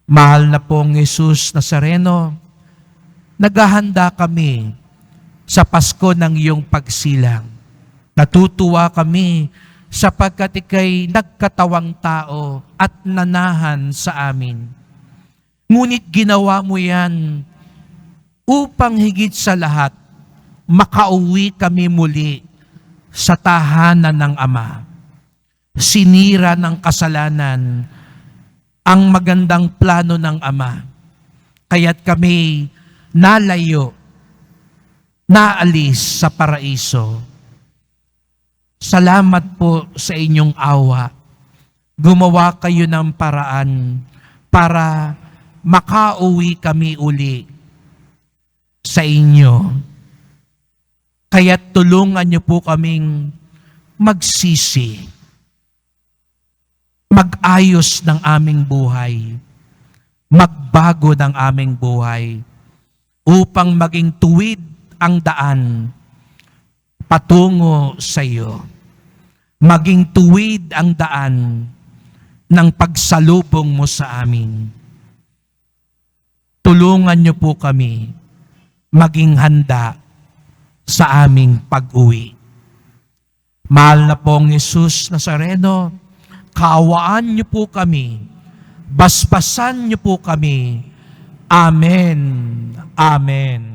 Mahal na pong Jesus Nazareno, naghahanda kami sa Pasko ng iyong pagsilang. Natutuwa kami sapagkat ika'y nagkatawang tao at nanahan sa amin. Ngunit ginawa mo yan upang higit sa lahat, makauwi kami muli sa tahanan ng Ama. Sinira ng kasalanan ang magandang plano ng Ama. Kaya't kami nalayo, naalis sa paraiso. Salamat po sa inyong awa. Gumawa kayo ng paraan para makauwi kami uli sa inyo. Kaya't tulungan niyo po kaming magsisi, mag-ayos ng aming buhay, magbago ng aming buhay, upang maging tuwid ang daan patungo sa iyo. Maging tuwid ang daan ng pagsalubong mo sa amin. Tulungan niyo po kami maging handa sa aming pag-uwi. Mahal na pong Jesus Nazareno, kaawaan niyo po kami, basbasan niyo po kami. Amen. Amen.